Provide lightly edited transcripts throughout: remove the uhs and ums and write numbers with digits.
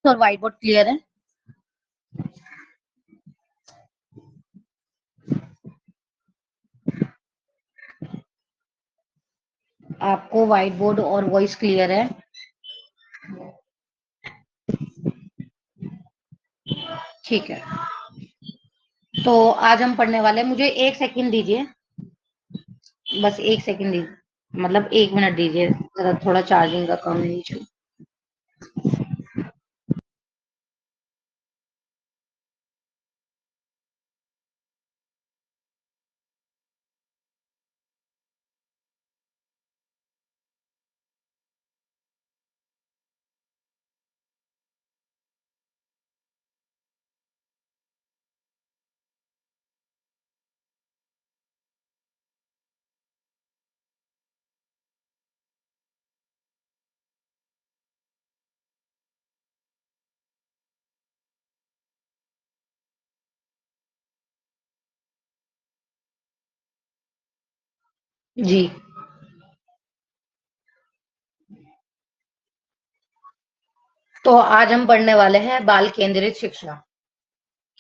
और white board clear है? आपको व्हाइट बोर्ड और वॉइस क्लियर है? ठीक है, तो आज हम पढ़ने वाले हैं। मुझे 1 सेकंड दीजिए, बस 1 सेकंड दीजिए, मतलब 1 मिनट दीजिए, जरा थोड़ा चार्जिंग का कम लीजिए। जी, तो आज हम पढ़ने वाले हैं बाल केंद्रित शिक्षा।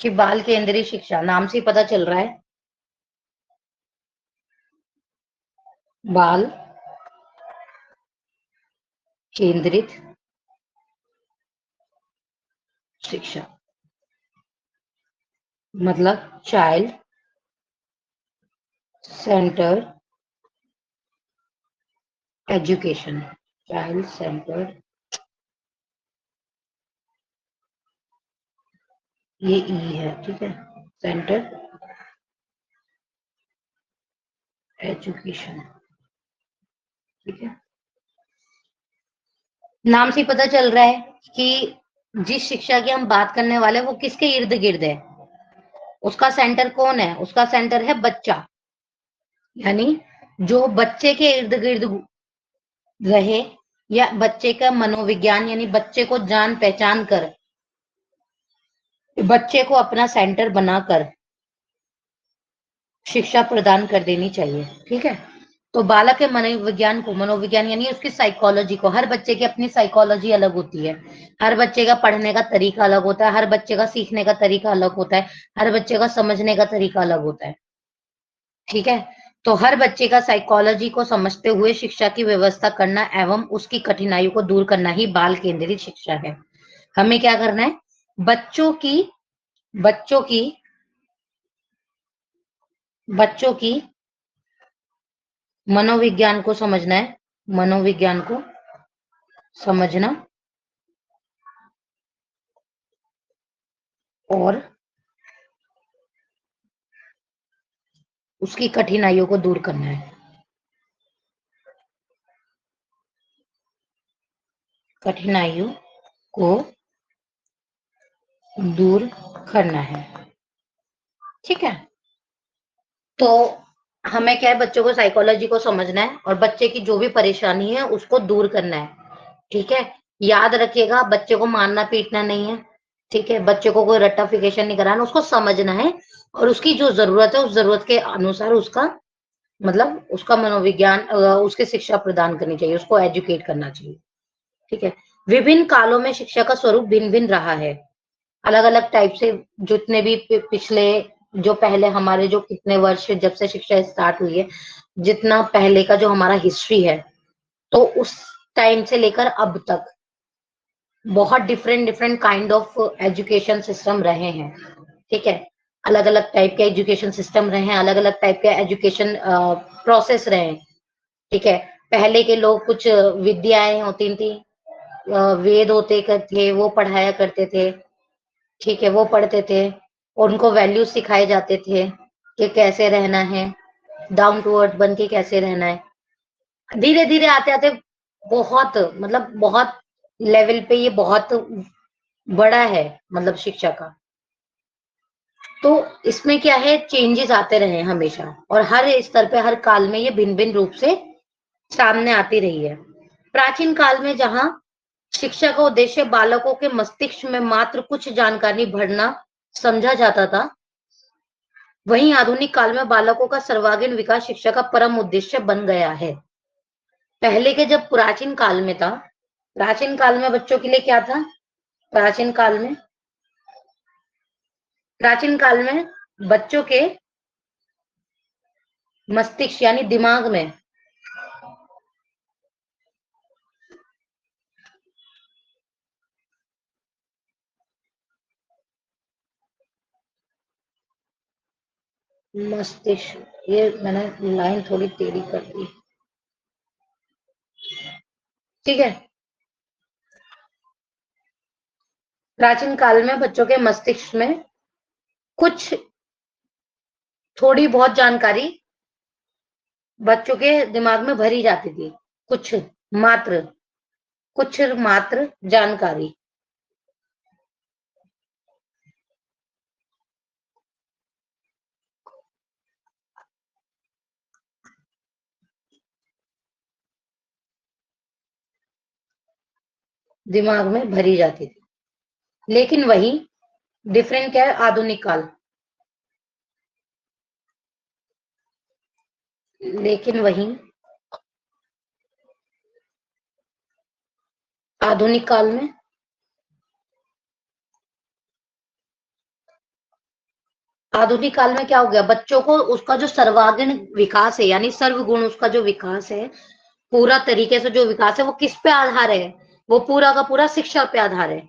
कि बाल केंद्रित शिक्षा नाम से ही पता चल रहा है, बाल केंद्रित शिक्षा मतलब child centre education. Child centre, ये ई है, ठीक है, सेंटर एजुकेशन, ठीक है। नाम से ही पता चल रहा है कि जिस शिक्षा की हम बात करने वाले हैं वो किसके इर्द गिर्द है। उसका सेंटर कौन है? उसका सेंटर है बच्चा, यानी जो बच्चे के इर्द गिर्द रहे, या बच्चे का मनोविज्ञान, यानी बच्चे को जान पहचान कर, बच्चे को अपना सेंटर बनाकर शिक्षा प्रदान कर देनी चाहिए, ठीक है। तो बालक के मनोविज्ञान यानी उसकी साइकोलॉजी को, हर बच्चे की अपनी साइकोलॉजी अलग होती है। हर बच्चे का पढ़ने का तरीका अलग होता है, हर बच्चे का सीखने का तरीका अलग होता है, हर बच्चे का समझने का तरीका अलग होता है, ठीक है। तो हर बच्चे का साइकोलॉजी को समझते हुए शिक्षा की व्यवस्था करना एवं उसकी कठिनाइयों को दूर करना ही बाल केंद्रित शिक्षा है। हमें क्या करना है? बच्चों की बच्चों की मनोविज्ञान को समझना है, मनोविज्ञान को समझना और उसकी कठिनाइयों को दूर करना है। कठिनाइयों को दूर करना है, ठीक है। तो हमें क्या है? बच्चों को साइकोलॉजी को समझना है और बच्चे की जो भी परेशानी है उसको दूर करना है, ठीक है। याद रखिएगा, बच्चे को मारना पीटना नहीं है, ठीक है। बच्चे को कोई रट्टाफिकेशन नहीं कराना, उसको समझना है और उसकी जो जरूरत है उस जरूरत के अनुसार उसका मतलब उसका मनोविज्ञान, उसकी शिक्षा प्रदान करनी चाहिए, उसको एजुकेट करना चाहिए, ठीक है। विभिन्न कालों में शिक्षा का स्वरूप भिन्न भिन्न रहा है, अलग अलग टाइप से। जितने भी पिछले, जो पहले हमारे जो कितने वर्ष जब से शिक्षा स्टार्ट हुई है, जितना पहले का जो हमारा हिस्ट्री है, तो उस टाइम से लेकर अब तक बहुत different different kind of education system रहे हैं, ठीक है। अलग अलग टाइप के एजुकेशन सिस्टम रहे हैं, अलग अलग टाइप के एजुकेशन प्रोसेस रहे हैं, ठीक है। पहले के लोग, कुछ विद्याएं होती थी, वेद होते थे, वो पढ़ाया करते थे, ठीक है, वो पढ़ते थे और उनको वैल्यूज सिखाए जाते थे कि कैसे रहना है, डाउन टू अर्थ बन के कैसे रहना है। धीरे धीरे आते आते बहुत, मतलब बहुत लेवल पे ये बहुत बड़ा है, मतलब शिक्षा का। तो इसमें क्या है? चेंजेस आते रहे हमेशा, और हर स्तर पे, हर काल में ये भिन्न भिन्न रूप से सामने आती रही है। प्राचीन काल में जहां शिक्षा का उद्देश्य बालकों के मस्तिष्क में मात्र कुछ जानकारी भरना समझा जाता था, वहीं आधुनिक काल में बालकों का सर्वांगीण विकास शिक्षा का परम उद्देश्य बन गया है। पहले के जब प्राचीन काल में था, प्राचीन काल में बच्चों के लिए क्या था? प्राचीन काल में बच्चों के मस्तिष्क यानी दिमाग में ये मैंने लाइन थोड़ी टेढ़ी कर दी, ठीक है। प्राचीन काल में बच्चों के मस्तिष्क में कुछ थोड़ी बहुत जानकारी बच्चों के दिमाग में भरी जाती थी, कुछ मात्र कुछ मात्र जानकारी दिमाग में भरी जाती थी। लेकिन वही डिफरेंट क्या है, आधुनिक काल। लेकिन वही आधुनिक काल में क्या हो गया, बच्चों को उसका जो सर्वांगीण विकास है यानी सर्वगुण उसका जो विकास है, पूरा तरीके से जो विकास है वो किस पे आधार है, वो पूरा का पूरा शिक्षा पे आधार है,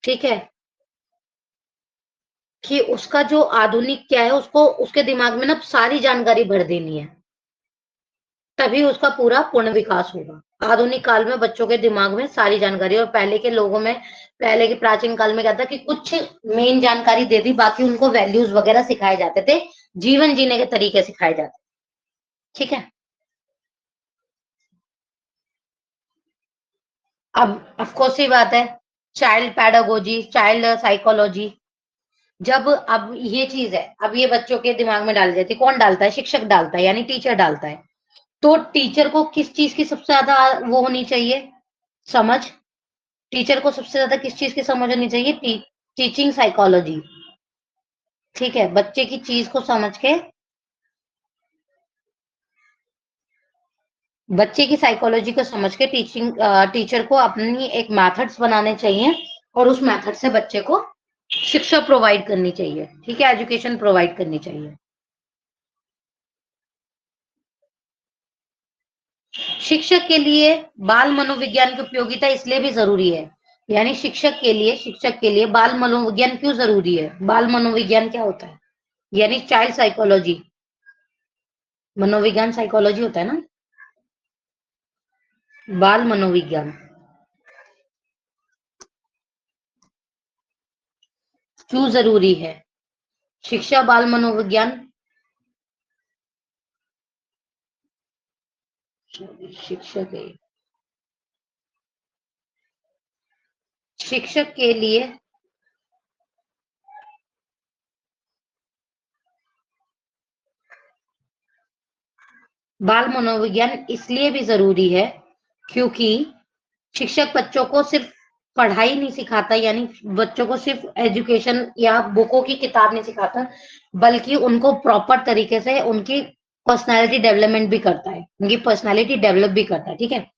ठीक है। कि उसका जो आधुनिक क्या है, उसको उसके दिमाग में ना सारी जानकारी भर देनी है, तभी उसका पूरा पूर्ण विकास होगा। आधुनिक काल में बच्चों के दिमाग में सारी जानकारी, और पहले के लोगों में, पहले के प्राचीन काल में क्या था कि कुछ मेन जानकारी दे दी, बाकी उनको वैल्यूज वगैरह सिखाए जाते थे, जीवन जीने के तरीके सिखाए जाते, ठीक है। अब ऑफकोर्स ही बात है, चाइल्ड पैडागोजी, चाइल्ड साइकोलॉजी, जब अब ये चीज है, अब ये बच्चों के दिमाग में डाली जाती है, कौन डालता है, शिक्षक डालता है यानी टीचर डालता है। तो टीचर को किस चीज की सबसे ज्यादा वो होनी चाहिए, समझ। टीचर को सबसे ज्यादा किस चीज की समझ होनी चाहिए, टीचिंग साइकोलॉजी, ठीक है। बच्चे की चीज को समझ के बच्चे की साइकोलॉजी को समझ के टीचर को अपनी एक मेथड्स बनाने चाहिए, और उस मेथड से बच्चे को शिक्षा प्रोवाइड करनी चाहिए, ठीक है, एजुकेशन प्रोवाइड करनी चाहिए। शिक्षक के लिए बाल मनोविज्ञान की उपयोगिता इसलिए भी जरूरी है, यानी शिक्षक के लिए बाल मनोविज्ञान क्यों जरूरी है, बाल मनोविज्ञान क्या होता है, यानी चाइल्ड साइकोलॉजी, मनोविज्ञान साइकोलॉजी होता है ना, बाल मनोविज्ञान क्यों जरूरी है, शिक्षा बाल मनोविज्ञान, शिक्षक है, शिक्षक के लिए बाल मनोविज्ञान इसलिए भी जरूरी है क्योंकि शिक्षक बच्चों को सिर्फ पढ़ाई नहीं सिखाता, यानी बच्चों को सिर्फ एजुकेशन या बुकों की किताब नहीं सिखाता, बल्कि उनको प्रॉपर तरीके से उनकी पर्सनालिटी डेवलपमेंट भी करता है, उनकी पर्सनालिटी डेवलप भी करता है, ठीक है।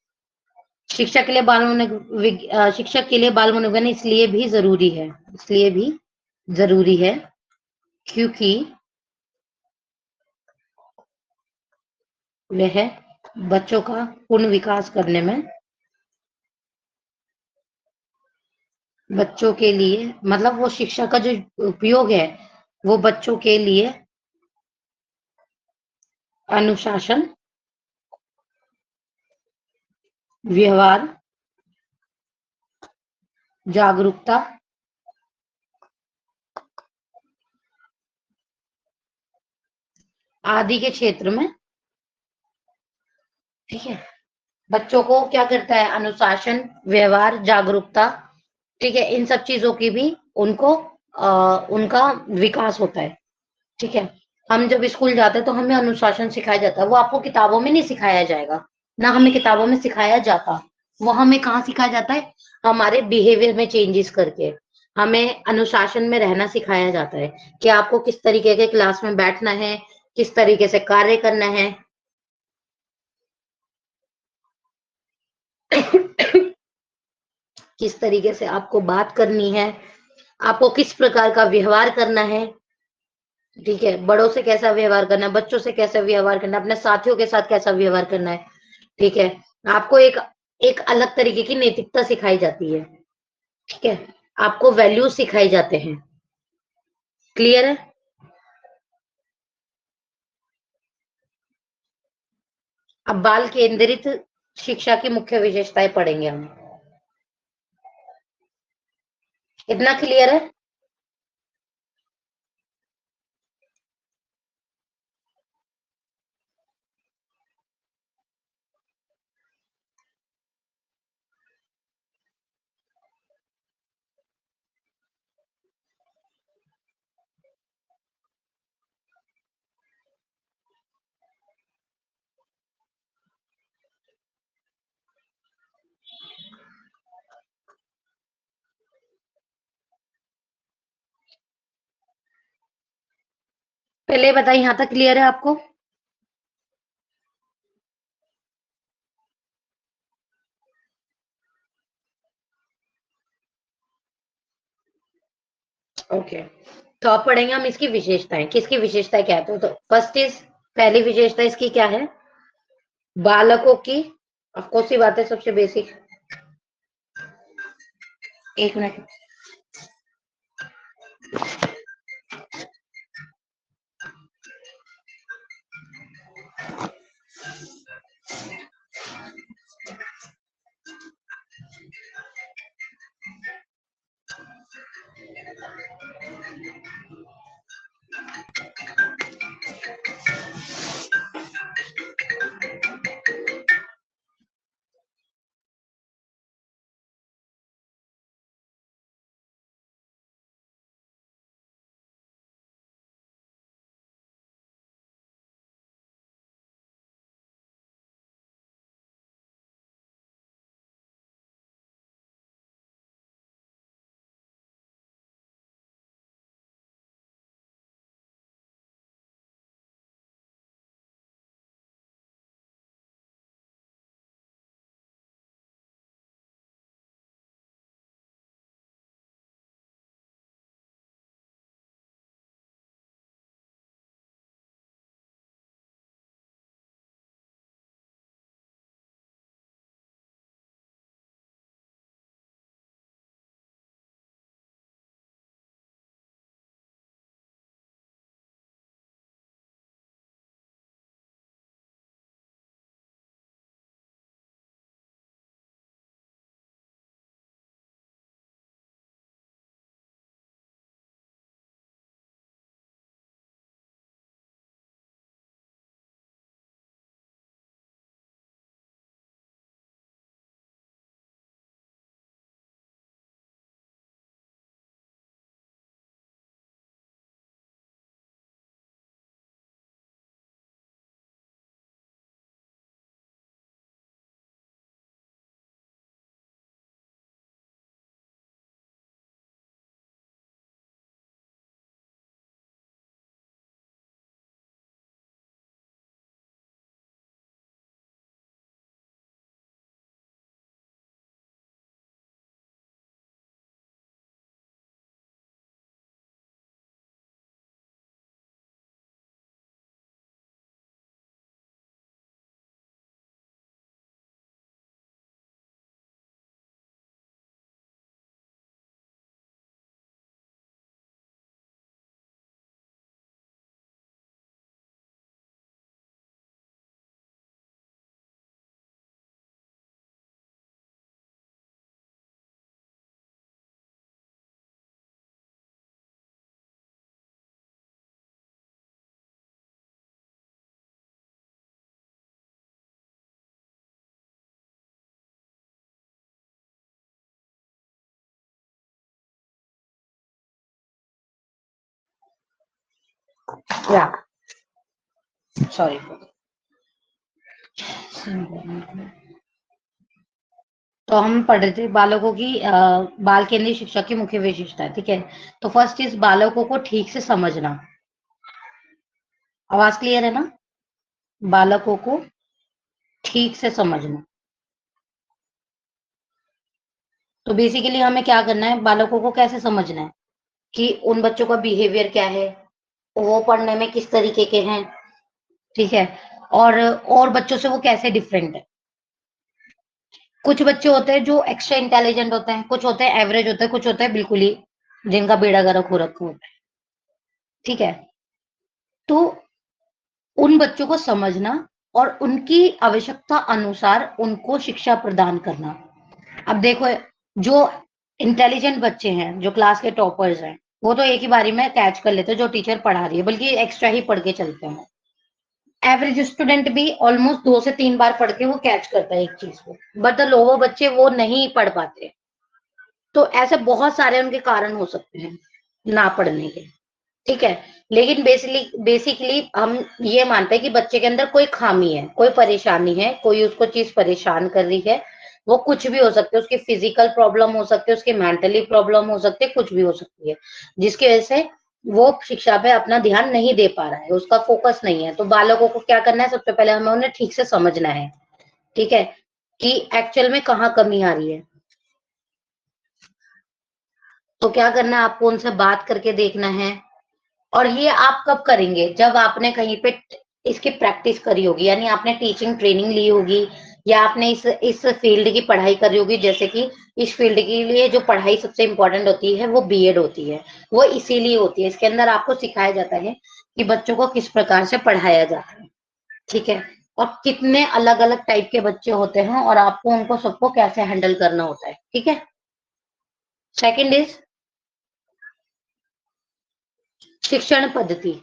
शिक्षक के लिए बाल मनोविज्ञान इसलिए भी जरूरी है क्योंकि वह बच्चों का पूर्ण विकास करने में, बच्चों के लिए मतलब वो शिक्षा का जो उपयोग है वो बच्चों के लिए अनुशासन, व्यवहार, जागरूकता आदि के क्षेत्र में, ठीक है। बच्चों को क्या करता है, अनुशासन, व्यवहार, जागरूकता, ठीक है, इन सब चीजों की भी उनको उनका विकास होता है, ठीक है। हम जब स्कूल जाते हैं तो हमें अनुशासन सिखाया जाता है, वो आपको किताबों में नहीं सिखाया जाएगा, ना हमें किताबों में सिखाया जाता, वो हमें कहाँ सिखाया जाता है, हमारे बिहेवियर में चेंजेस करके हमें अनुशासन में रहना सिखाया जाता है, कि आपको किस तरीके के क्लास में बैठना है, किस तरीके से कार्य करना है। किस तरीके से आपको बात करनी है, आपको किस प्रकार का व्यवहार करना है, ठीक है, बड़ों से कैसा व्यवहार करना है, बच्चों से कैसा व्यवहार करना है, अपने साथियों के साथ कैसा व्यवहार करना है, ठीक है। आपको एक एक अलग तरीके की नैतिकता सिखाई जाती है, ठीक है, आपको वैल्यू सिखाए जाते हैं। क्लियर है? अब बाल केंद्रित शिक्षा की मुख्य विशेषताएं पढ़ेंगे हम। इतना क्लियर है? पहले बताइए, यहां तक क्लियर है आपको? ओके, तो अब पढ़ेंगे हम इसकी विशेषताएं। किसकी विशेषताएं क्या है? तो फर्स्ट इज, पहली विशेषता इसकी क्या है? बालकों की, ऑफ कोर्स सी बात है, सबसे बेसिक। एक मिनट। या सॉरी। तो हम पढ़ रहे थे बालकों की बाल केंद्रीय शिक्षा की मुख्य विशेषता, ठीक है। तो फर्स्ट इज बालकों को ठीक से समझना। आवाज क्लियर है ना? बालकों को ठीक से समझना। तो बेसिकली हमें क्या करना है, बालकों को कैसे समझना है कि उन बच्चों का बिहेवियर क्या है, वो पढ़ने में किस तरीके के हैं, ठीक है, और बच्चों से वो कैसे डिफरेंट है। कुछ बच्चे होते हैं जो एक्स्ट्रा इंटेलिजेंट होते हैं, कुछ होते हैं एवरेज होते हैं, कुछ होते हैं बिल्कुल ही जिनका बेड़ा गर्क हो रखा होता है, ठीक है। तो उन बच्चों को समझना और उनकी आवश्यकता अनुसार उनको शिक्षा प्रदान करना। अब देखो, जो इंटेलिजेंट बच्चे हैं, जो क्लास के टॉपर्स हैं, वो तो एक ही बारी में कैच कर लेते हैं जो टीचर पढ़ा रही है, बल्कि एक्स्ट्रा ही पढ़ के चलते हैं। एवरेज स्टूडेंट भी ऑलमोस्ट 2 से 3 बार पढ़ के वो कैच करता है एक चीज को, बट द लोअर बच्चे वो नहीं पढ़ पाते। तो ऐसे बहुत सारे उनके कारण हो सकते हैं ना पढ़ने के, ठीक है। लेकिन बेसिकली बेसिकली हम ये मानते हैं कि बच्चे के अंदर कोई खामी है, कोई परेशानी है, कोई उसको चीज परेशान कर रही है। वो कुछ भी हो सकती है, उसकी फिजिकल प्रॉब्लम हो सकती है, उसकी मेंटली प्रॉब्लम हो सकती है, कुछ भी हो सकती है, जिसकी वजह से वो शिक्षा पे अपना ध्यान नहीं दे पा रहा है, उसका फोकस नहीं है। तो बालकों को क्या करना है, सबसे पहले हमें उन्हें ठीक से समझना है, ठीक है, कि एक्चुअल में कहाँ कमी आ रही है। तो क्या करना है, आपको उनसे बात करके देखना है। और ये आप कब करेंगे, जब आपने कहीं पे इसकी प्रैक्टिस करी होगी, यानी आपने टीचिंग ट्रेनिंग ली होगी, या आपने इस फील्ड की पढ़ाई करी होगी। जैसे कि इस फील्ड के लिए जो पढ़ाई सबसे इंपॉर्टेंट होती है वो बीएड होती है। वो इसीलिए होती है, इसके अंदर आपको सिखाया जाता है कि बच्चों को किस प्रकार से पढ़ाया जाता है, ठीक है, और कितने अलग अलग टाइप के बच्चे होते हैं और आपको उनको सबको कैसे हैंडल करना होता है, ठीक है। सेकंड इज शिक्षण पद्धति।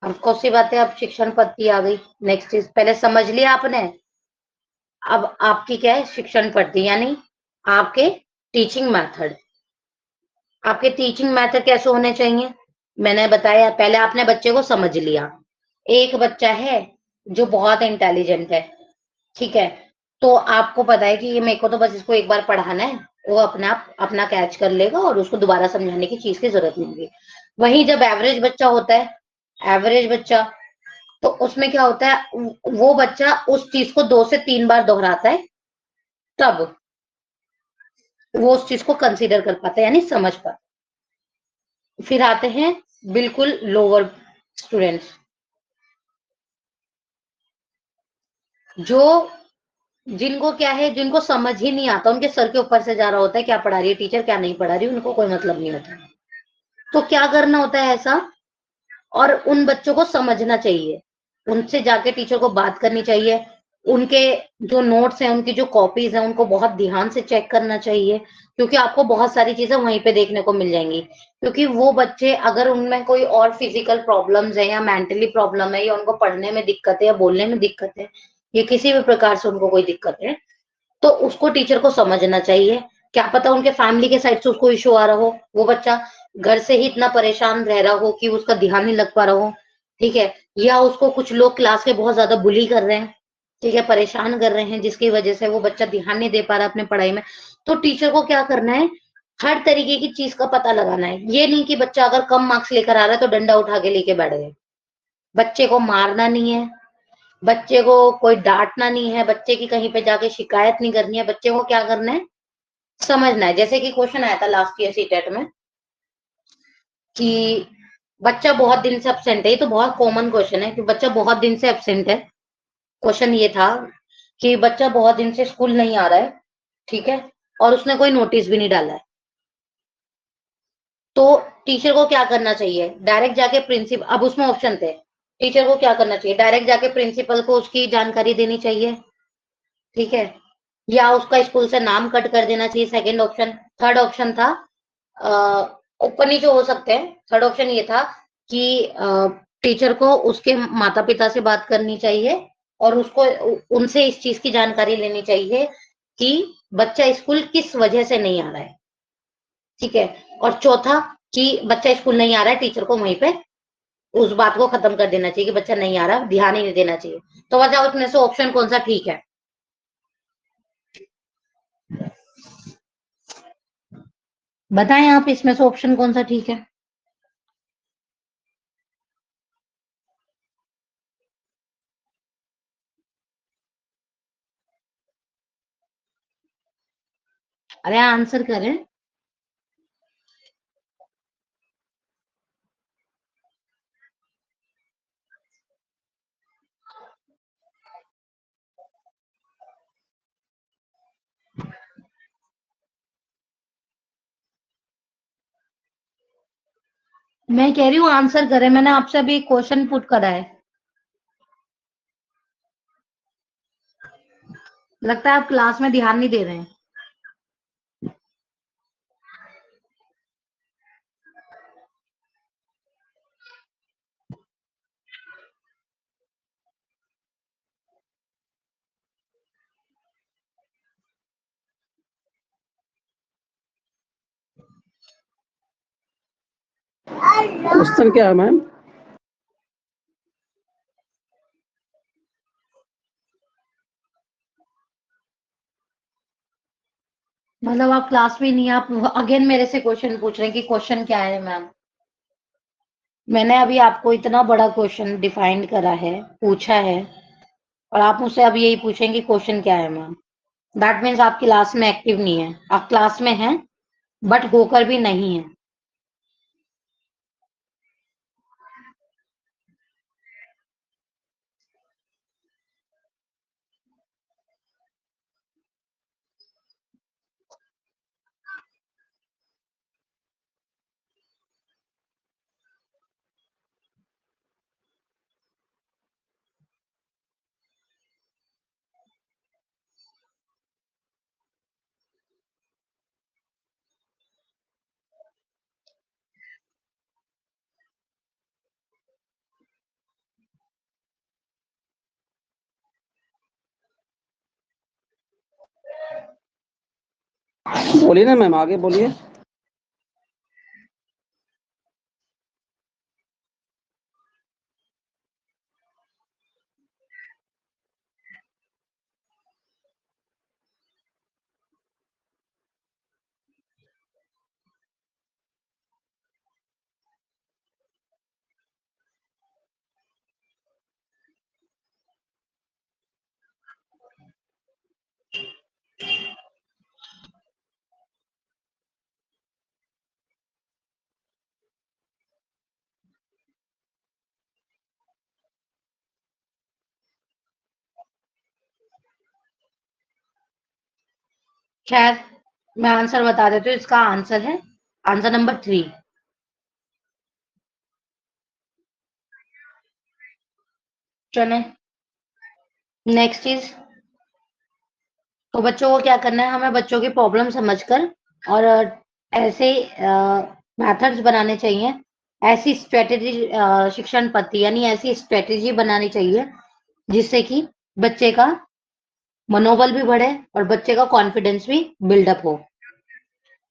अब कौन सी बात है, अब शिक्षण पद्धति आ गई। नेक्स्ट चीज पहले समझ लिया आपने। अब आपकी क्या है, शिक्षण पद्धति, यानी आपके टीचिंग मेथड। आपके टीचिंग मेथड कैसे होने चाहिए, मैंने बताया। पहले आपने बच्चे को समझ लिया। एक बच्चा है जो बहुत इंटेलिजेंट है, ठीक है, तो आपको पता है कि ये मेरे को तो बस इसको एक बार पढ़ाना है, वो अपना आप अपना कैच कर लेगा और उसको दोबारा समझाने की चीज की जरूरत नहीं होगी। वहीं जब एवरेज बच्चा होता है, एवरेज बच्चा, तो उसमें क्या होता है, वो बच्चा उस चीज को 2 से 3 बार दोहराता है, तब वो उस चीज को कंसीडर कर पाता है, यानी समझ पाता है। फिर आते हैं बिल्कुल लोअर स्टूडेंट्स, जो जिनको क्या है, जिनको समझ ही नहीं आता, उनके सर के ऊपर से जा रहा होता है क्या पढ़ा रही है टीचर, क्या नहीं पढ़ा रही, उनको कोई मतलब नहीं होता। तो क्या करना होता है ऐसा, और उन बच्चों को समझना चाहिए, उनसे जाके टीचर को बात करनी चाहिए। उनके जो नोट्स हैं, उनकी जो कॉपीज हैं, उनको बहुत ध्यान से चेक करना चाहिए, क्योंकि आपको बहुत सारी चीजें वहीं पे देखने को मिल जाएंगी। क्योंकि वो बच्चे, अगर उनमें कोई और फिजिकल प्रॉब्लम्स है या मेंटली प्रॉब्लम है, या उनको पढ़ने में दिक्कत है या बोलने में दिक्कत है, या किसी भी प्रकार से उनको कोई दिक्कत है, तो उसको टीचर को समझना चाहिए। क्या पता उनके फैमिली के साइड से उसको इश्यू आ रहा हो, वो बच्चा घर से ही इतना परेशान रह रहा हो कि उसका ध्यान नहीं लग पा रहा हो, ठीक है, या उसको कुछ लोग क्लास के बहुत ज्यादा बुली कर रहे हैं, ठीक है, परेशान कर रहे हैं, जिसकी वजह से वो बच्चा ध्यान नहीं दे पा रहा अपने पढ़ाई में। तो टीचर को क्या करना है, हर तरीके की चीज का पता लगाना है। ये नहीं कि बच्चा अगर कम मार्क्स लेकर आ रहा है तो डंडा उठा के लेके बैठ गए। बच्चे को मारना नहीं है, बच्चे को कोई डांटना नहीं है, बच्चे की कहीं पे जाके शिकायत नहीं करनी है। बच्चे को क्या करना है, समझना है। जैसे कि क्वेश्चन आया था लास्ट ईयर सीटेट में कि बच्चा बहुत दिन से एब्सेंट है, ये तो बहुत कॉमन क्वेश्चन है कि बच्चा बहुत दिन से एब्सेंट है। क्वेश्चन ये था कि बच्चा बहुत दिन से स्कूल नहीं आ रहा है, ठीक है, और उसने कोई नोटिस भी नहीं डाला है। तो टीचर को क्या करना चाहिए, डायरेक्ट जाके प्रिंसिपल, अब उसमें ऑप्शन थे, टीचर को क्या करना चाहिए, डायरेक्ट जाके प्रिंसिपल को उसकी जानकारी देनी चाहिए, ठीक है, या उसका स्कूल से नाम कट कर देना चाहिए, सेकंड ऑप्शन। थर्ड ऑप्शन था, ओपन ही जो हो सकते हैं, थर्ड ऑप्शन ये था कि टीचर को उसके माता पिता से बात करनी चाहिए और उसको उनसे इस चीज की जानकारी लेनी चाहिए कि बच्चा स्कूल किस वजह से नहीं आ रहा है, ठीक है। और चौथा, कि बच्चा स्कूल नहीं आ रहा है, टीचर को वहीं पे उस बात को खत्म कर देना चाहिए कि बच्चा नहीं आ रहा, ध्यान ही नहीं देना चाहिए। तो बताओ इसमें से ऑप्शन कौन सा ठीक है। बताएं आप, इसमें से ऑप्शन कौन सा ठीक है। अरे आंसर करें। मैं कह रही हूँ आंसर करें, मैंने आपसे अभी क्वेश्चन पुट करा है। लगता है आप क्लास में ध्यान नहीं दे रहे हैं। क्वेश्चन क्या है मैम? मतलब आप क्लास में नहीं, आप अगेन मेरे से क्वेश्चन पूछ रहे हैं कि क्वेश्चन क्या है मैम। मैंने अभी आपको इतना बड़ा क्वेश्चन डिफाइन करा है, पूछा है, और आप मुझसे अब यही पूछेंगे क्वेश्चन क्या है मैम। दैट मीन्स आप क्लास में एक्टिव नहीं है, आप क्लास में हैं बट होकर भी नहीं है। बोलिए ना मैम, आगे बोलिए। खैर, मैं आंसर बता देती हूँ। इसका आंसर है आंसर नंबर 3। चले नेक्स्ट चीज। तो बच्चों को क्या करना है, हमें बच्चों की प्रॉब्लम समझकर और ऐसे मेथड्स बनाने चाहिए, ऐसी स्ट्रेटेजी, शिक्षण पद्धति यानी ऐसी स्ट्रेटेजी बनानी चाहिए जिससे कि बच्चे का मनोबल भी बढ़े और बच्चे का कॉन्फिडेंस भी बिल्डअप हो।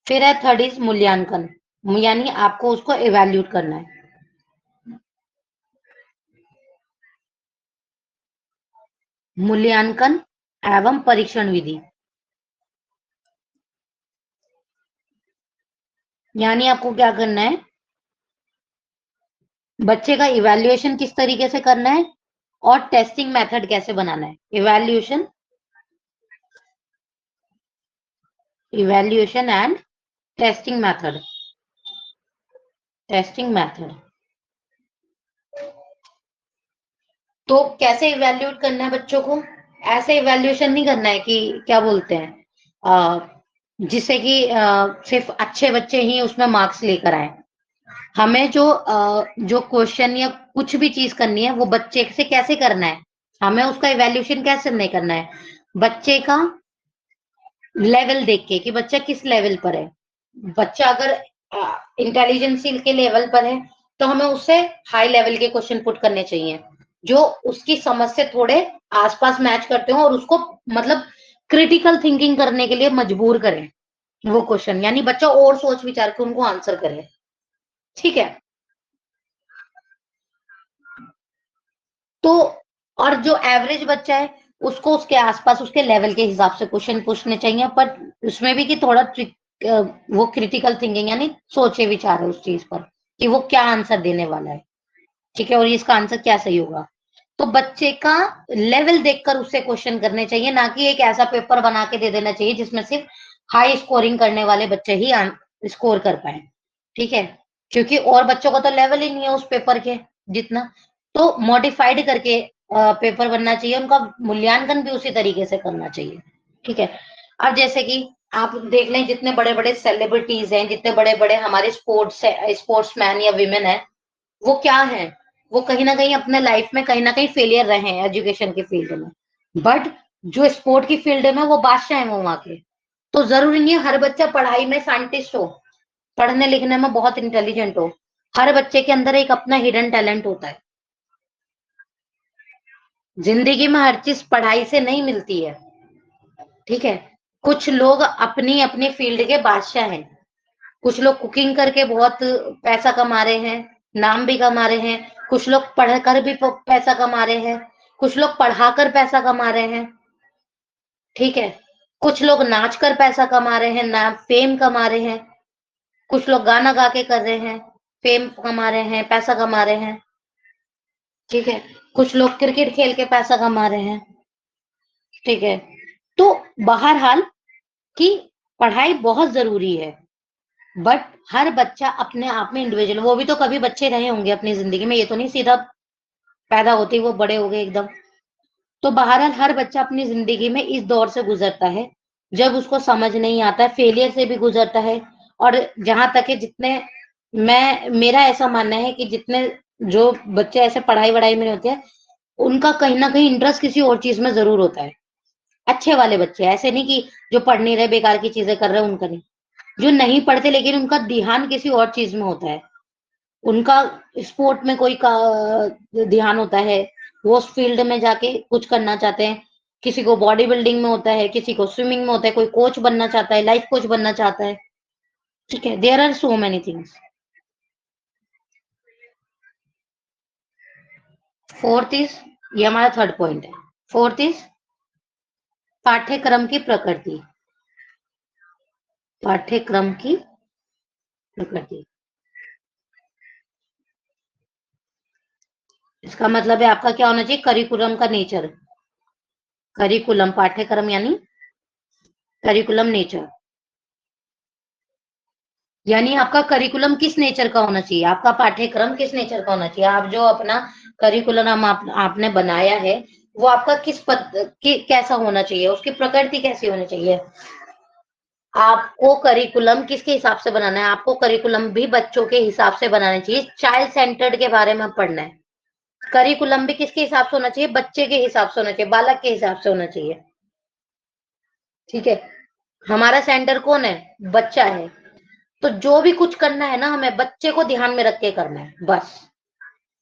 फिर है थर्ड इज मूल्यांकन, यानी आपको उसको इवैल्यूएट करना है। मूल्यांकन एवं परीक्षण विधि, यानी आपको क्या करना है, बच्चे का इवैल्यूएशन किस तरीके से करना है और टेस्टिंग मेथड कैसे बनाना है। Evaluation and testing method. तो कैसे इवैल्यूएट करना है बच्चों को, ऐसे इवैल्यूएशन नहीं करना है कि क्या बोलते हैं, जिससे कि सिर्फ अच्छे बच्चे ही उसमें मार्क्स लेकर आए। हमें जो क्वेश्चन या कुछ भी चीज करनी है वो बच्चे से कैसे करना है, हमें उसका इवैल्यूएशन कैसे नहीं करना है, बच्चे का लेवल देख के कि बच्चा किस लेवल पर है। बच्चा अगर इंटेलिजेंसी के लेवल पर है तो हमें उससे हाई लेवल के क्वेश्चन पुट करने चाहिए जो उसकी समझ से थोड़े आसपास मैच करते हो और उसको मतलब क्रिटिकल थिंकिंग करने के लिए मजबूर करें वो क्वेश्चन, यानी बच्चा और सोच विचार के उनको आंसर करे। ठीक है। तो और जो एवरेज बच्चा है उसको उसके आसपास उसके लेवल के हिसाब से क्वेश्चन पूछने चाहिए, पर उसमें भी कि थोड़ा वो क्रिटिकल थिंकिंग यानी सोचे विचार है उस चीज पर कि वो क्या आंसर देने वाला है। ठीक है, और इसका आंसर क्या सही होगा। तो बच्चे का लेवल देखकर उससे क्वेश्चन करने चाहिए, ना कि एक ऐसा पेपर बना के दे देना चाहिए जिसमें सिर्फ हाई स्कोरिंग करने वाले बच्चे ही स्कोर कर पाए, ठीक है, क्योंकि और बच्चों का तो लेवल ही नहीं है उस पेपर के जितना, तो मॉडिफाइड करके पेपर बनना चाहिए, उनका मूल्यांकन भी उसी तरीके से करना चाहिए, ठीक है। अब जैसे कि आप देख लें, जितने बड़े बड़े सेलिब्रिटीज हैं, जितने बड़े बड़े हमारे स्पोर्ट्समैन या विमेन है, वो क्या है, वो कहीं ना कहीं अपने लाइफ में कहीं ना कहीं फेलियर रहे हैं एजुकेशन की फील्ड में, बट जो स्पोर्ट की फील्ड में वो बादशाह है वो वहां के। तो जरूरी नहीं है हर बच्चा पढ़ाई में साइंटिस्ट हो, पढ़ने लिखने में बहुत इंटेलिजेंट हो। हर बच्चे के अंदर एक अपना हिडन टैलेंट होता है। जिंदगी में हर चीज पढ़ाई से नहीं मिलती है, ठीक है। कुछ लोग अपनी अपनी फील्ड के बादशाह हैं, कुछ लोग कुकिंग करके बहुत पैसा कमा रहे हैं, नाम भी कमा रहे हैं, कुछ लोग पढ़कर भी पैसा कमा रहे हैं, कुछ लोग पढ़ाकर पैसा कमा रहे हैं, ठीक है। कुछ लोग नाच कर पैसा कमा रहे हैं, नाम फेम कमा रहे हैं, कुछ लोग गाना गा के कर रहे हैं, फेम कमा रहे हैं, पैसा कमा रहे हैं, ठीक है। कुछ लोग क्रिकेट खेल के पैसा कमा रहे हैं, ठीक है। तो बहरहाल कि पढ़ाई बहुत जरूरी है, बट हर बच्चा अपने आप में इंडिविजुअल, वो भी तो कभी बच्चे रहे होंगे अपनी जिंदगी में, ये तो नहीं सीधा पैदा होते ही वो बड़े हो गए एकदम। तो बहरहाल हर बच्चा अपनी जिंदगी में इस दौर से गुजरता है, जब उसको समझ नहीं आता है, फेलियर से भी गुजरता है। और जहां तक है, जितने मेरा ऐसा मानना है कि जितने जो बच्चे ऐसे पढ़ाई वढ़ाई में होते हैं, उनका कहीं ना कहीं इंटरेस्ट किसी और चीज में जरूर होता है। अच्छे वाले बच्चे, ऐसे नहीं कि जो पढ़ नहीं रहे बेकार की चीजें कर रहे हैं, उनका नहीं। जो नहीं पढ़ते लेकिन उनका ध्यान किसी और चीज में होता है, उनका स्पोर्ट में कोई ध्यान होता है, वो उस फील्ड में जाके कुछ करना चाहते हैं। किसी को बॉडी बिल्डिंग में होता है, किसी को स्विमिंग में होता है, कोई कोच बनना चाहता है, लाइफ कोच बनना चाहता है, ठीक है। There are so many things. Fourth is, ये हमारा थर्ड पॉइंट है। फोर्थ इज पाठ्यक्रम की प्रकृति। पाठ्यक्रम की प्रकृति, इसका मतलब है आपका क्या होना चाहिए, करिकुलम का नेचर। करिकुलम पाठ्यक्रम यानी करिकुलम नेचर, यानी आपका करिकुलम किस नेचर का होना चाहिए, आपका पाठ्यक्रम किस नेचर का होना चाहिए। आप जो अपना करिकुलम आपने बनाया है, वो आपका कैसा होना चाहिए, उसकी प्रकृति कैसी होनी चाहिए। आपको करिकुलम किसके हिसाब से बनाना है, आपको करिकुलम भी बच्चों के हिसाब से बनाना चाहिए। चाइल्ड सेंटर्ड के बारे में पढ़ना है। करिकुलम भी किसके हिसाब से होना चाहिए, बच्चे के हिसाब से होना चाहिए, बालक के हिसाब से होना चाहिए, ठीक है। हमारा सेंटर कौन है, बच्चा है। तो जो भी कुछ करना है ना, हमें बच्चे को ध्यान में रख के करना है बस,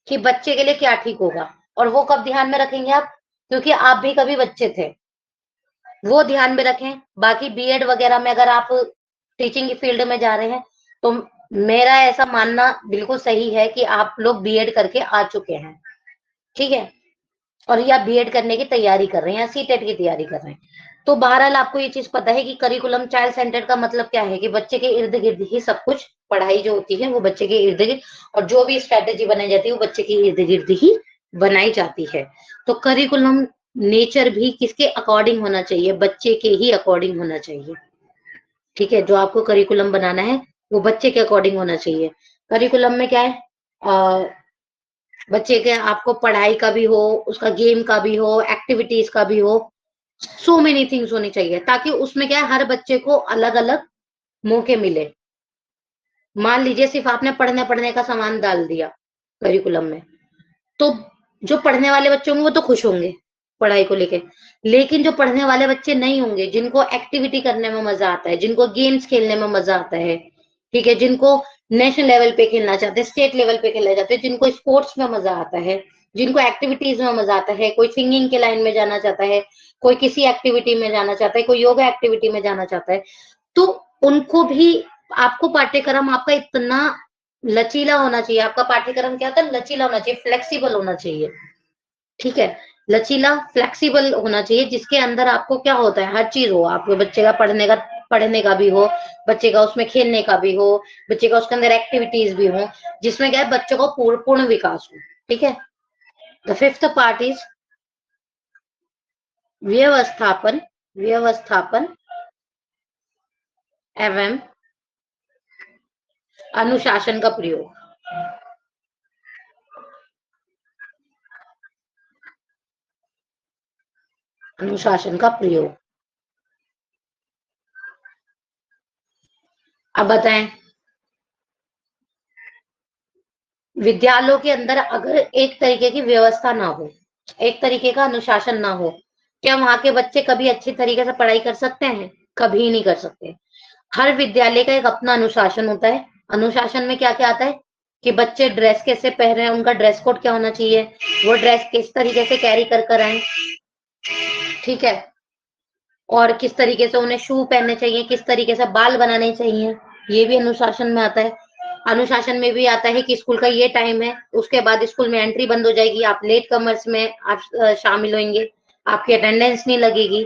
कि बच्चे के लिए क्या ठीक होगा। और वो कब ध्यान में रखेंगे आप, क्योंकि आप भी कभी बच्चे थे, वो ध्यान में रखें। बाकी बीएड वगैरह में अगर आप टीचिंग की फील्ड में जा रहे हैं, तो मेरा ऐसा मानना बिल्कुल सही है कि आप लोग बीएड करके आ चुके हैं, ठीक है, और या बीएड करने की तैयारी कर रहे हैं या सीटेट की तैयारी कर रहे हैं। तो बहरहाल आपको ये चीज पता है कि करिकुलम चाइल्ड सेंटर का मतलब क्या है, कि बच्चे के इर्द गिर्द ही सब कुछ, पढ़ाई जो होती है वो बच्चे के इर्द गिर्द, और जो भी स्ट्रेटेजी बनाई जाती है वो बच्चे के इर्द गिर्द ही बनाई जाती है। तो करिकुलम नेचर भी किसके अकॉर्डिंग होना चाहिए, बच्चे के ही अकॉर्डिंग होना चाहिए, ठीक है। जो आपको करिकुलम बनाना है वो बच्चे के अकॉर्डिंग होना चाहिए। करिकुलम में क्या है, बच्चे के आपको पढ़ाई का भी हो, उसका गेम का भी हो, एक्टिविटीज का भी हो, सो मेनी थिंग्स होनी चाहिए, ताकि उसमें क्या है, हर बच्चे को अलग अलग मौके मिले। मान लीजिए सिर्फ आपने पढ़ने पढ़ने का सामान डाल दिया करिकुलम में, तो जो पढ़ने वाले बच्चे होंगे वो तो खुश होंगे पढ़ाई को लेके, लेकिन जो पढ़ने वाले बच्चे नहीं होंगे, जिनको एक्टिविटी करने में मजा आता है, जिनको गेम्स खेलने में मजा आता है, ठीक है, जिनको नेशनल लेवल पे खेलना चाहते हैं, स्टेट लेवल पे खेलना चाहते हैं, जिनको स्पोर्ट्स में मजा आता है, जिनको एक्टिविटीज में मजा आता है, कोई सिंगिंग के लाइन में जाना चाहता है, कोई किसी एक्टिविटी में जाना चाहता है, कोई योगा एक्टिविटी में जाना चाहता है, तो उनको भी आपको पाठ्यक्रम आपका इतना लचीला होना चाहिए। आपका पाठ्यक्रम क्या होता है, लचीला होना चाहिए, फ्लेक्सिबल होना चाहिए, ठीक है। लचीला फ्लेक्सिबल होना चाहिए, जिसके अंदर आपको क्या होता है, हर चीज हो, आपके बच्चे का पढ़ने का भी हो, बच्चे का उसमें खेलने का भी हो, बच्चे का उसके अंदर एक्टिविटीज भी हो, जिसमें क्या है बच्चों का पूर्ण विकास हो, ठीक है। द फिफ्थ पार्ट इज व्यवस्थापन। व्यवस्थापन एवं अनुशासन का प्रयोग। अनुशासन का प्रयोग। अब बताएं, विद्यालयों के अंदर अगर एक तरीके की व्यवस्था ना हो, एक तरीके का अनुशासन ना हो, क्या वहां के बच्चे कभी अच्छी तरीके से पढ़ाई कर सकते हैं? कभी नहीं कर सकते। हर विद्यालय का एक अपना अनुशासन होता है। अनुशासन में क्या क्या आता है कि बच्चे ड्रेस कैसे पहने, उनका ड्रेस कोड क्या होना चाहिए, वो ड्रेस किस तरीके से कैरी कर आए, ठीक है, और किस तरीके से उन्हें शू पहनने चाहिए, किस तरीके से बाल बनाने चाहिए, ये भी अनुशासन में आता है। अनुशासन में भी आता है कि स्कूल का ये टाइम है, उसके बाद स्कूल में एंट्री बंद हो जाएगी, आप लेट कमर्स में आप शामिल होंगे, आपकी अटेंडेंस नहीं लगेगी,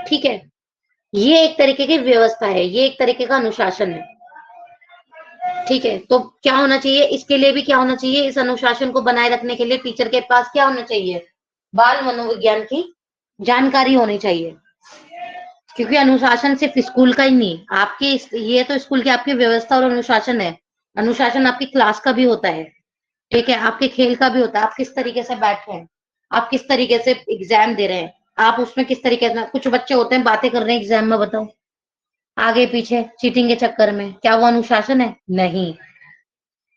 ठीक है। ये एक तरीके की व्यवस्था है, ये एक तरीके का अनुशासन है, ठीक है। तो क्या होना चाहिए इसके लिए भी, क्या होना चाहिए इस अनुशासन को बनाए रखने के लिए टीचर के पास क्या होना चाहिए? बाल मनोविज्ञान की जानकारी होनी चाहिए, क्योंकि अनुशासन सिर्फ स्कूल का ही नहीं, आपके ये तो स्कूल की आपकी व्यवस्था और अनुशासन है। अनुशासन आपकी क्लास का भी होता है, ठीक है, आपके खेल का भी होता है, आप किस तरीके से बैठ रहे हैं, आप किस तरीके से एग्जाम दे रहे हैं, आप उसमें किस तरीके से, कुछ बच्चे होते हैं बातें कर रहे हैं एग्जाम में, बताओ आगे पीछे चीटिंग के चक्कर में, क्या वो अनुशासन है? नहीं।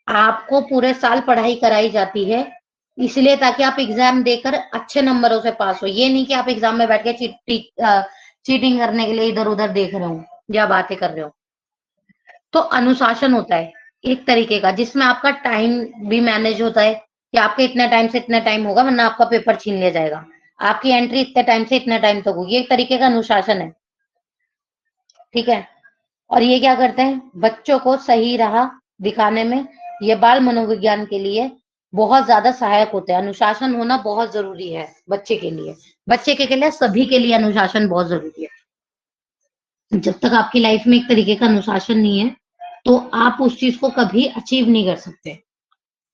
आपको पूरे साल पढ़ाई कराई जाती है इसलिए ताकि आप एग्जाम देकर अच्छे नंबरों से पास हो, ये नहीं कि आप एग्जाम में बैठ के चीटिंग करने के लिए इधर उधर देख रहे हो या बातें कर रहे हो। तो अनुशासन होता है एक तरीके का, जिसमें आपका टाइम भी मैनेज होता है कि आपके इतने टाइम से इतने टाइम होगा वरना आपका पेपर छीन लिया जाएगा, आपकी एंट्री इतने टाइम से इतने टाइम तक होगी, एक तरीके का अनुशासन है, ठीक है। और ये क्या करते हैं, बच्चों को सही राह दिखाने में ये बाल मनोविज्ञान के लिए बहुत ज्यादा सहायक होते हैं। अनुशासन होना बहुत जरूरी है बच्चे के लिए, बच्चे के लिए, सभी के लिए अनुशासन बहुत जरूरी है। जब तक आपकी लाइफ में एक तरीके का अनुशासन नहीं है तो आप उस चीज को कभी अचीव नहीं कर सकते,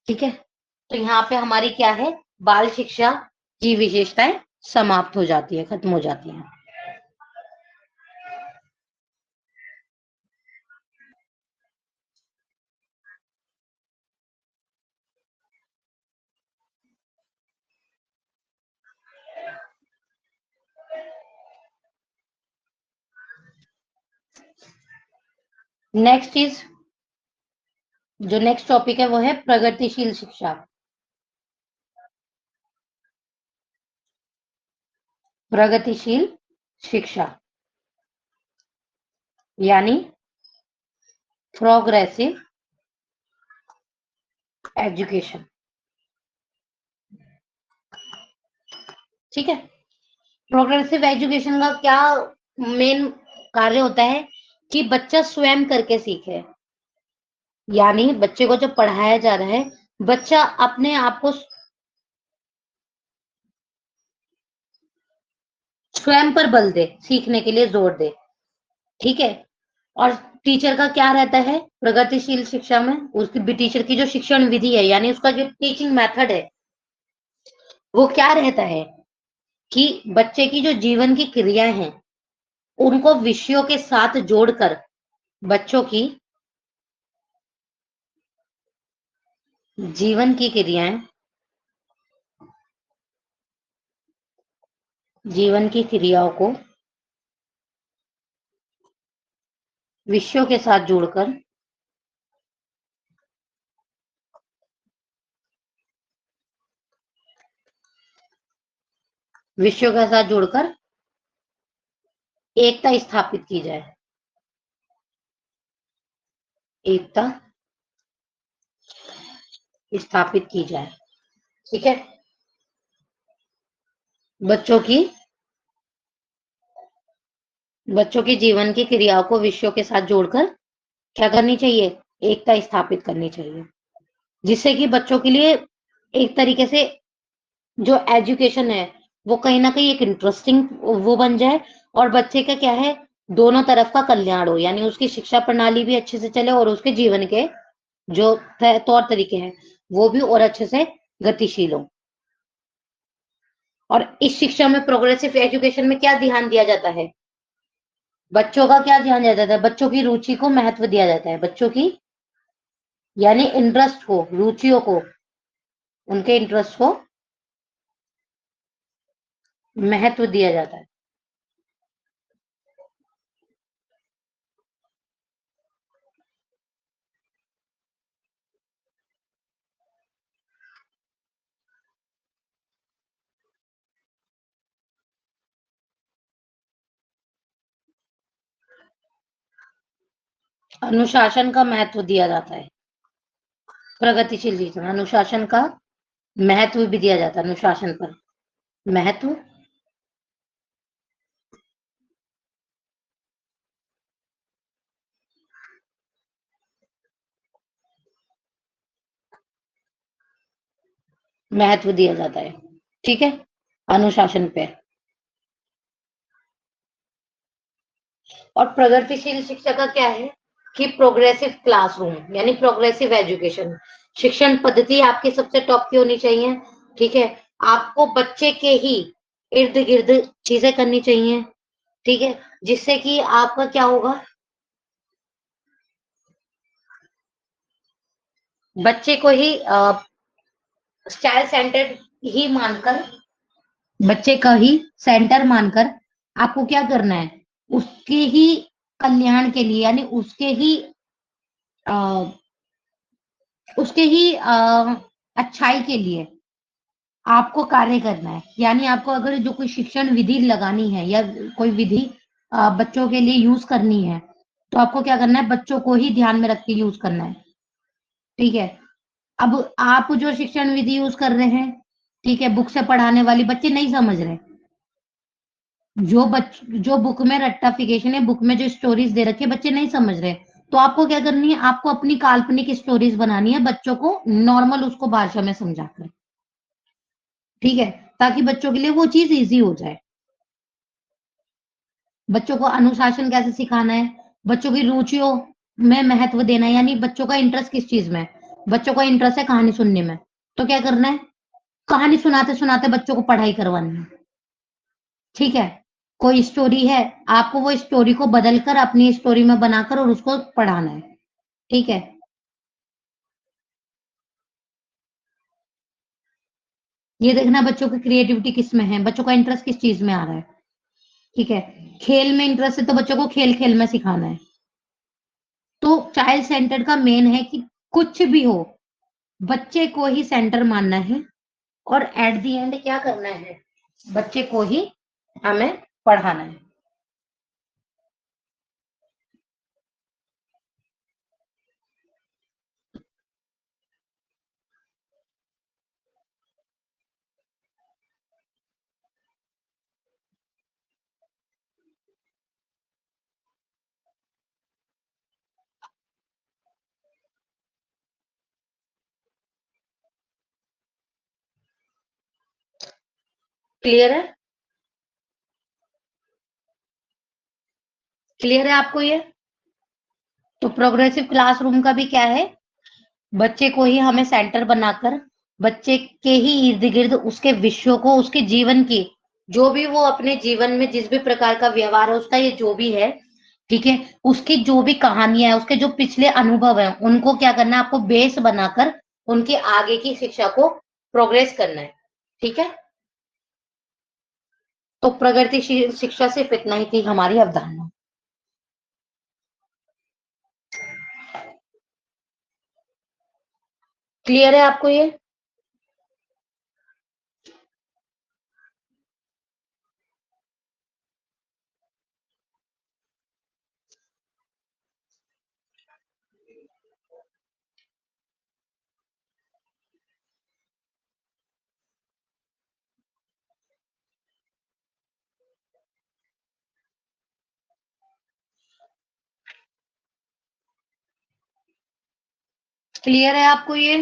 ठीक है। तो यहाँ पे हमारी क्या है, बाल शिक्षा की विशेषताएं समाप्त हो जाती है, खत्म हो जाती है। नेक्स्ट चीज, जो नेक्स्ट टॉपिक है वो है प्रगतिशील शिक्षा। प्रगतिशील शिक्षा यानी प्रोग्रेसिव एजुकेशन, ठीक है। प्रोग्रेसिव एजुकेशन का क्या मेन कार्य होता है कि बच्चा स्वयं करके सीखे, यानी बच्चे को जब पढ़ाया जा रहा है बच्चा अपने आप को स्वयं पर बल दे, सीखने के लिए जोर दे, ठीक है। और टीचर का क्या रहता है प्रगतिशील शिक्षा में, उसकी टीचर की जो शिक्षण विधि है यानी उसका जो टीचिंग मेथड है वो क्या रहता है कि बच्चे की जो जीवन की क्रियाएं हैं उनको विषयों के साथ जोड़कर बच्चों की जीवन की क्रियाएं, जीवन की क्रियाओं को विषयों के साथ जोड़कर विषयों के साथ जोड़कर एकता स्थापित की जाए, एकता स्थापित की जाए, ठीक है। बच्चों की बच्चों की जीवन की क्रियाओं को विषयों के साथ जोड़कर क्या करनी चाहिए, एकता स्थापित करनी चाहिए, जिससे कि बच्चों के लिए एक तरीके से जो एजुकेशन है वो कहीं ना कहीं एक इंटरेस्टिंग वो बन जाए और बच्चे का क्या है दोनों तरफ का कल्याण हो, यानी उसकी शिक्षा प्रणाली भी अच्छे से चले और उसके जीवन के जो तौर तरीके हैं वो भी और अच्छे से गतिशील हो। और इस शिक्षा में प्रोग्रेसिव एजुकेशन में क्या ध्यान दिया जाता है बच्चों का क्या ध्यान दिया जाता है? बच्चों की रुचि को महत्व दिया जाता है, बच्चों की यानी इंटरेस्ट को, रुचियों को, उनके इंटरेस्ट को महत्व दिया जाता है। अनुशासन का महत्व दिया जाता है। प्रगतिशील जीवन, अनुशासन का महत्व भी दिया जाता है। अनुशासन पर महत्व, महत्व दिया जाता है। ठीक है, अनुशासन पे। और प्रगतिशील शिक्षा का क्या है कि प्रोग्रेसिव क्लासरूम यानी प्रोग्रेसिव एजुकेशन, शिक्षण पद्धति आपकी सबसे टॉप की होनी चाहिए। ठीक है, आपको बच्चे के ही इर्द गिर्द चीजें करनी चाहिए। ठीक है, जिससे कि आपका क्या होगा, बच्चे को ही चाइल्ड सेंटर्ड ही मानकर, बच्चे का ही सेंटर मानकर आपको क्या करना है, उसके ही कल्याण के लिए यानी अ, उसके ही अच्छाई के लिए आपको कार्य करना है। यानी आपको अगर जो कोई शिक्षण विधि लगानी है या कोई विधि बच्चों के लिए यूज करनी है, तो आपको क्या करना है, बच्चों को ही ध्यान में रख के यूज करना है। ठीक है, अब आप जो शिक्षण विधि यूज कर रहे हैं, ठीक है, बुक से पढ़ाने वाली, बच्चे नहीं समझ रहे। जो बुक में रट्टाफिकेशन है, बुक में जो स्टोरीज दे रखे बच्चे नहीं समझ रहे, तो आपको क्या करनी है, आपको अपनी काल्पनिक स्टोरीज बनानी है बच्चों को नॉर्मल उसको भाषा में समझाकर। ठीक है, ताकि बच्चों के लिए वो चीज इजी हो जाए। बच्चों को अनुशासन कैसे सिखाना है, बच्चों की रुचियों में महत्व देना है, यानी बच्चों का इंटरेस्ट किस चीज में है। बच्चों का इंटरेस्ट है कहानी सुनने में, तो क्या करना है, कहानी सुनाते सुनाते बच्चों को पढ़ाई करवानी है। ठीक है, कोई स्टोरी है, आपको वो स्टोरी को बदलकर अपनी स्टोरी में बनाकर और उसको पढ़ाना है। ठीक है, ये देखना बच्चों की क्रिएटिविटी किस में है, बच्चों का इंटरेस्ट किस चीज में आ रहा है। ठीक है, खेल में इंटरेस्ट है तो बच्चों को खेल खेल में सिखाना है। तो चाइल्ड सेंटर का मेन है कि कुछ भी हो, बच्चे को ही सेंटर मानना है और एट द एंड क्या करना है, बच्चे को ही हमें पढ़ाना है। क्लियर है? क्लियर है आपको ये? तो प्रोग्रेसिव क्लासरूम का भी क्या है, बच्चे को ही हमें सेंटर बनाकर बच्चे के ही इर्द गिर्द उसके विषयों को, उसके जीवन की, जो भी वो अपने जीवन में जिस भी प्रकार का व्यवहार है उसका, ये जो भी है, ठीक है, उसकी जो भी कहानियां है, उसके जो पिछले अनुभव है, उनको क्या करना है, आपको बेस बनाकर उनकी आगे की शिक्षा को प्रोग्रेस करना है। ठीक है, तो प्रगतिशील शिक्षा सिर्फ इतना ही थी हमारी अवधारणा। क्लियर है आपको ये? क्लियर है आपको ये?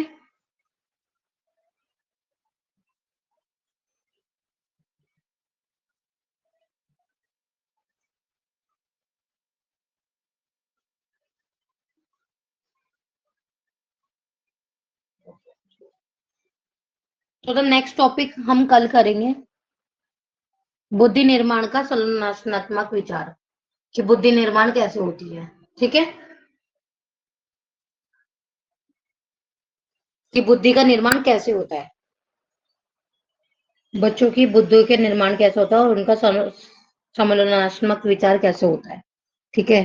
तो द नेक्स्ट टॉपिक हम कल करेंगे, बुद्धि निर्माण का संरचनात्मक विचार। कि बुद्धि निर्माण कैसे होती है, ठीक है? कि बुद्धि का निर्माण कैसे होता है, बच्चों की बुद्धि के निर्माण कैसे होता है और उनका समालोचनात्मक विचार कैसे होता है, ठीक है?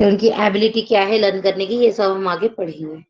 कि उनकी एबिलिटी क्या है लर्न करने की, ये सब हम आगे पढ़ेंगे।